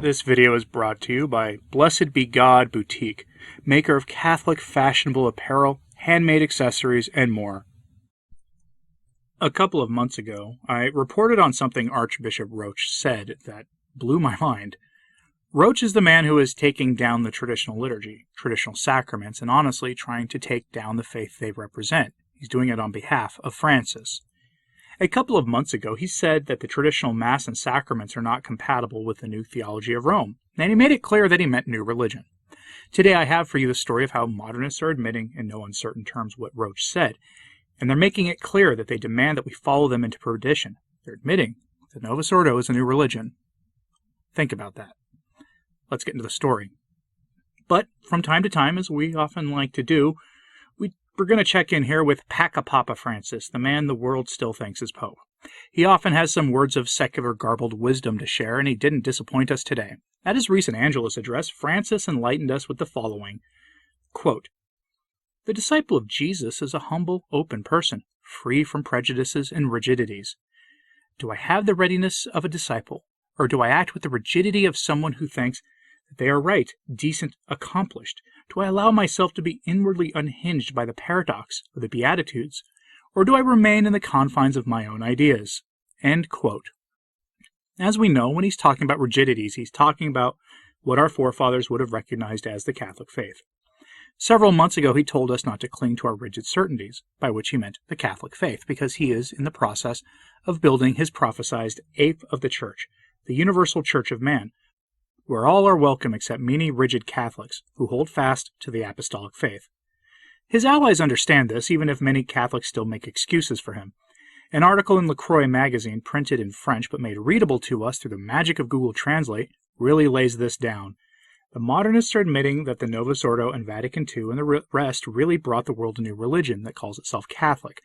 This video is brought to you by Blessed Be God Boutique, maker of Catholic fashionable apparel, handmade accessories, and more. A couple of months ago, I reported on something Archbishop Roach said that blew my mind. Roach is the man who is taking down the traditional liturgy, traditional sacraments, and honestly trying to take down the faith they represent. He's doing it on behalf of Francis. A couple of months ago, he said that the traditional Mass and sacraments are not compatible with the new theology of Rome, and he made it clear that he meant new religion. Today I have for you the story of how Modernists are admitting in no uncertain terms what Roach said, and they're making it clear that they demand that we follow them into perdition. They're admitting that Novus Ordo is a new religion. Think about that. Let's get into the story. But from time to time, as we often like to do, we're going to check in here with Papa Francis, the man the world still thinks is Pope. He often has some words of secular garbled wisdom to share, and he didn't disappoint us today. At his recent Angelus address, Francis enlightened us with the following, quote, "The disciple of Jesus is a humble, open person, free from prejudices and rigidities. Do I have the readiness of a disciple, or do I act with the rigidity of someone who thinks that they are right, decent, accomplished? Do I allow myself to be inwardly unhinged by the paradox of the Beatitudes, or do I remain in the confines of my own ideas?" End quote. As we know, when he's talking about rigidities, he's talking about what our forefathers would have recognized as the Catholic faith. Several months ago, he told us not to cling to our rigid certainties, by which he meant the Catholic faith, because he is in the process of building his prophesied ape of the Church, the universal Church of man, where all are welcome except many rigid Catholics who hold fast to the apostolic faith. His allies understand this, even if many Catholics still make excuses for him. An article in LaCroix magazine, printed in French but made readable to us through the magic of Google Translate, really lays this down. The Modernists are admitting that the Novus Ordo and Vatican II and the rest really brought the world a new religion that calls itself Catholic.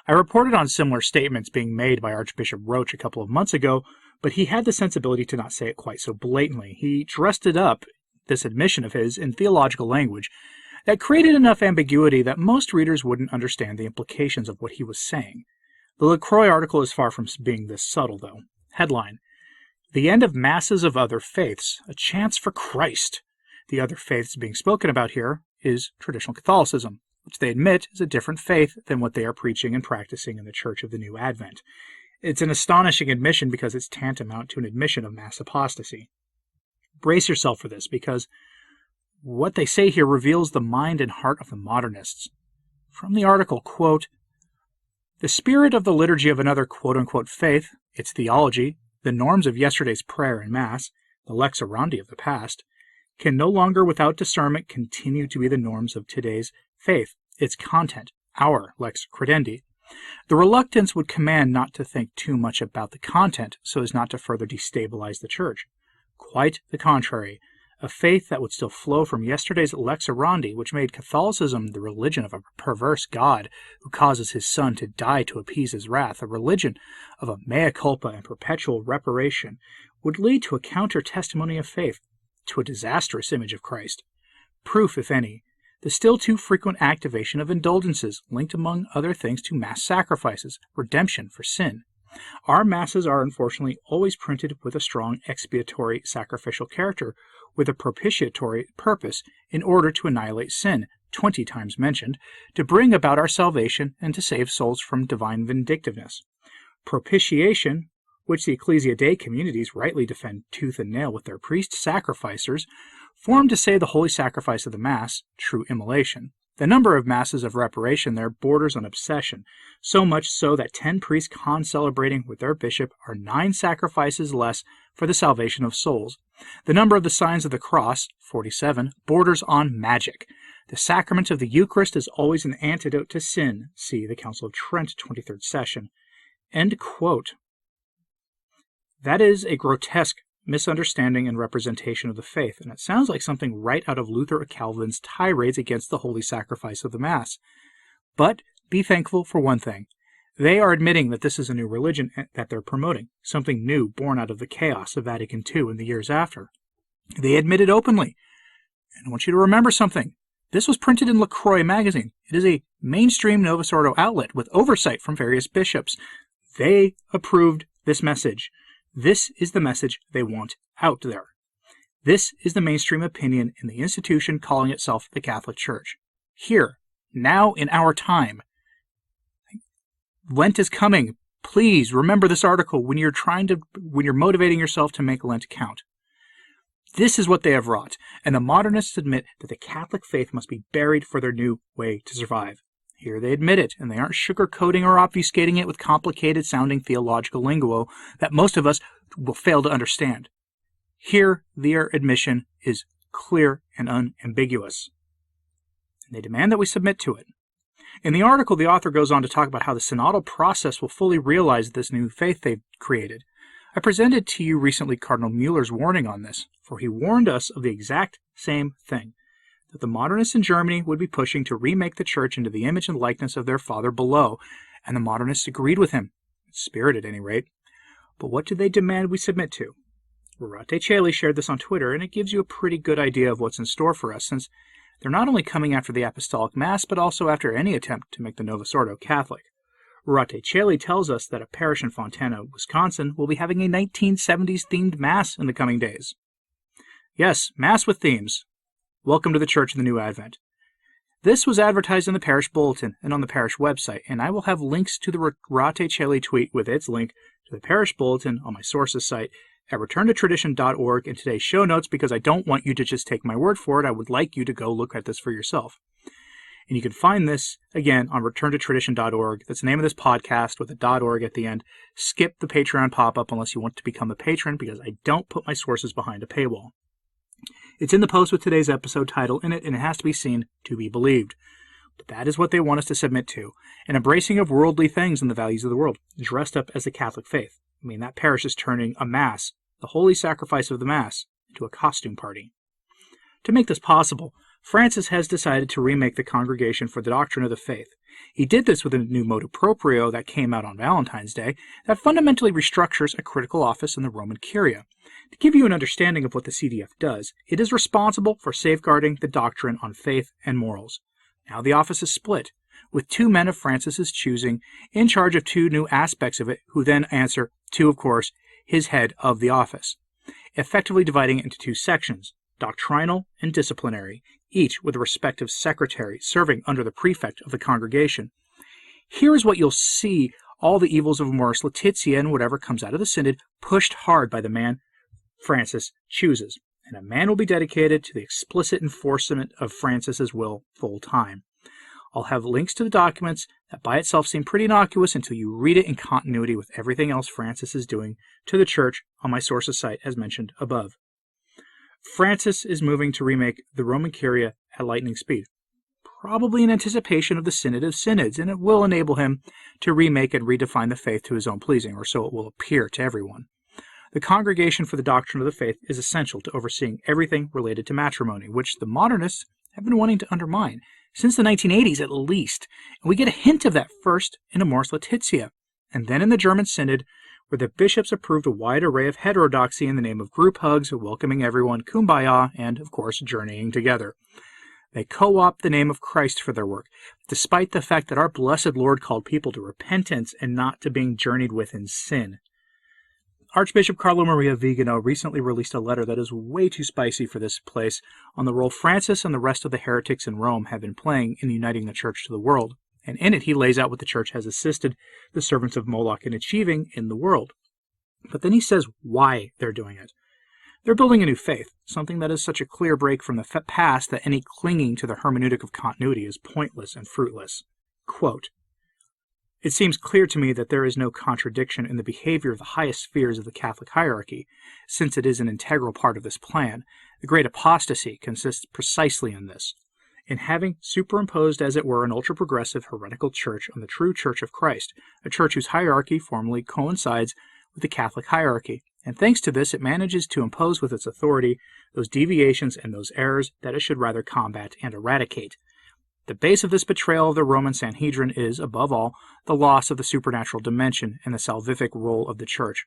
I reported on similar statements being made by Archbishop Roach a couple of months ago, but he had the sensibility to not say it quite so blatantly. He dressed it up, this admission of his, in theological language that created enough ambiguity that most readers wouldn't understand the implications of what he was saying. The LaCroix article is far from being this subtle, though. Headline: "The end of masses of other faiths, a chance for Christ." The other faiths being spoken about here is traditional Catholicism, which they admit is a different faith than what they are preaching and practicing in the Church of the New Advent. It's an astonishing admission because it's tantamount to an admission of mass apostasy. Brace yourself for this, because what they say here reveals the mind and heart of the Modernists. From the article, quote, "The spirit of the liturgy of another quote-unquote faith, its theology, the norms of yesterday's prayer and Mass, the lex orandi of the past, can no longer without discernment continue to be the norms of today's faith, its content, our lex credendi. The reluctance would command not to think too much about the content so as not to further destabilize the Church. Quite the contrary, a faith that would still flow from yesterday's lex orandi, which made Catholicism the religion of a perverse God who causes his Son to die to appease his wrath, a religion of a mea culpa and perpetual reparation, would lead to a counter-testimony of faith, to a disastrous image of Christ. Proof, if any, the still too frequent activation of indulgences linked among other things to mass sacrifices, redemption for sin. Our masses are unfortunately always printed with a strong expiatory sacrificial character, with a propitiatory purpose in order to annihilate sin, 20 times mentioned, to bring about our salvation and to save souls from divine vindictiveness. Propitiation, which the Ecclesia Dei communities rightly defend tooth and nail with their priest-sacrificers, formed to say the holy sacrifice of the Mass, true immolation. The number of masses of reparation there borders on obsession, so much so that 10 priests concelebrating with their bishop are 9 sacrifices less for the salvation of souls. The number of the signs of the cross, 47, borders on magic. The sacrament of the Eucharist is always an antidote to sin. See the Council of Trent, 23rd session. End quote. That is a grotesque misunderstanding and representation of the faith, and it sounds like something right out of Luther or Calvin's tirades against the holy sacrifice of the Mass. But be thankful for one thing. They are admitting that this is a new religion that they're promoting, something new born out of the chaos of Vatican II and the years after. They admit it openly. And I want you to remember something. This was printed in LaCroix magazine. It is a mainstream Novus Ordo outlet with oversight from various bishops. They approved this message. This is the message they want out there. This is the mainstream opinion in the institution calling itself the Catholic Church. Here, now in our time. Lent is coming. Please remember this article when you're motivating yourself to make Lent count. This is what they have wrought, and the modernists admit that the Catholic faith must be buried for their new way to survive. Here they admit it, and they aren't sugarcoating or obfuscating it with complicated-sounding theological lingo that most of us will fail to understand. Here, their admission is clear and unambiguous, and they demand that we submit to it. In the article, the author goes on to talk about how the synodal process will fully realize this new faith they've created. I presented to you recently Cardinal Mueller's warning on this, for he warned us of the exact same thing, that the modernists in Germany would be pushing to remake the church into the image and likeness of their father below, and the modernists agreed with him, in spirit at any rate. But what do they demand we submit to? Rorate Caeli shared this on Twitter, and it gives you a pretty good idea of what's in store for us, since they're not only coming after the Apostolic Mass, but also after any attempt to make the Novus Ordo Catholic. Rorate Caeli tells us that a parish in Fontana, Wisconsin, will be having a 1970s-themed Mass in the coming days. Yes, Mass with themes. Welcome to the Church of the New Advent. This was advertised in the parish bulletin and on the parish website, and I will have links to the Rorate Caeli tweet with its link to the parish bulletin on my sources site at returntotradition.org in today's show notes, because I don't want you to just take my word for it. I would like you to go look at this for yourself. And you can find this, again, on returntotradition.org. That's the name of this podcast with a .org at the end. Skip the Patreon pop-up unless you want to become a patron, because I don't put my sources behind a paywall. It's in the post with today's episode title in it, and it has to be seen to be believed. But that is what they want us to submit to, an embracing of worldly things and the values of the world, dressed up as the Catholic faith. I mean, that parish is turning a Mass, the holy sacrifice of the Mass, into a costume party. To make this possible, Francis has decided to remake the Congregation for the Doctrine of the Faith. He did this with a new motu proprio that came out on Valentine's Day that fundamentally restructures a critical office in the Roman Curia. To give you an understanding of what the CDF does, it is responsible for safeguarding the doctrine on faith and morals. Now the office is split, with two men of Francis's choosing in charge of two new aspects of it, who then answer to, of course, his head of the office, effectively dividing it into two sections, doctrinal and disciplinary, each with a respective secretary serving under the prefect of the congregation. Here is what you'll see all the evils of Amoris Laetitia and whatever comes out of the synod pushed hard by the man Francis chooses, and a man will be dedicated to the explicit enforcement of Francis's will full time. I'll have links to the documents that by itself seem pretty innocuous until you read it in continuity with everything else Francis is doing to the Church on my sources site as mentioned above. Francis is moving to remake the Roman Curia at lightning speed, probably in anticipation of the Synod of Synods, and it will enable him to remake and redefine the faith to his own pleasing, or so it will appear to everyone. The Congregation for the Doctrine of the Faith is essential to overseeing everything related to matrimony, which the modernists have been wanting to undermine since the 1980s at least, and we get a hint of that first in Amoris Laetitia, and then in the German Synod, where the bishops approved a wide array of heterodoxy in the name of group hugs, welcoming everyone, kumbaya, and, of course, journeying together. They co-opt the name of Christ for their work, despite the fact that our blessed Lord called people to repentance and not to being journeyed with in sin. Archbishop Carlo Maria Vigano recently released a letter that is way too spicy for this place on the role Francis and the rest of the heretics in Rome have been playing in uniting the Church to the world, and in it he lays out what the Church has assisted the servants of Moloch in achieving in the world. But then he says why they're doing it. They're building a new faith, something that is such a clear break from the past that any clinging to the hermeneutic of continuity is pointless and fruitless. Quote, "It seems clear to me that there is no contradiction in the behavior of the highest spheres of the Catholic hierarchy, since it is an integral part of this plan. The great apostasy consists precisely in this, in having superimposed, as it were, an ultra-progressive heretical church on the true Church of Christ, a church whose hierarchy formally coincides with the Catholic hierarchy, and thanks to this it manages to impose with its authority those deviations and those errors that it should rather combat and eradicate. The base of this betrayal of the Roman Sanhedrin is, above all, the loss of the supernatural dimension and the salvific role of the Church.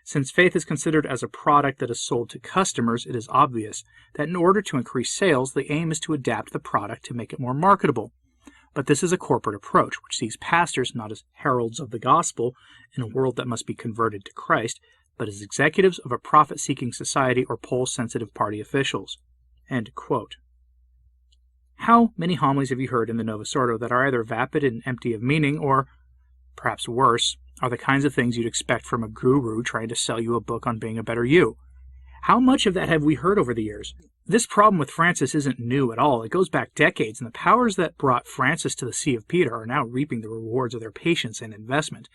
Since faith is considered as a product that is sold to customers, it is obvious that in order to increase sales, the aim is to adapt the product to make it more marketable. But this is a corporate approach, which sees pastors not as heralds of the gospel in a world that must be converted to Christ, but as executives of a profit-seeking society or poll-sensitive party officials." End quote. How many homilies have you heard in the Novus Ordo that are either vapid and empty of meaning, or, perhaps worse, are the kinds of things you'd expect from a guru trying to sell you a book on being a better you? How much of that have we heard over the years? This problem with Francis isn't new at all. It goes back decades, and the powers that brought Francis to the See of Peter are now reaping the rewards of their patience and investment.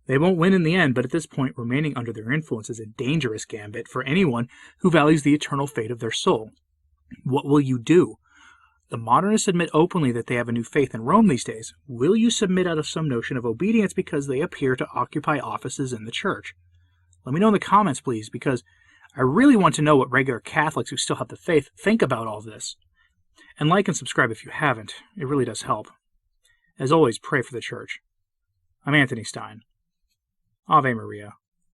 They won't win in the end, but at this point, remaining under their influence is a dangerous gambit for anyone who values the eternal fate of their soul. What will you do? The Modernists admit openly that they have a new faith in Rome these days. Will you submit out of some notion of obedience because they appear to occupy offices in the church? Let me know in the comments, please, because I really want to know what regular Catholics who still have the faith think about all this. And like and subscribe if you haven't. It really does help. As always, pray for the church. I'm Anthony Stine. Ave Maria.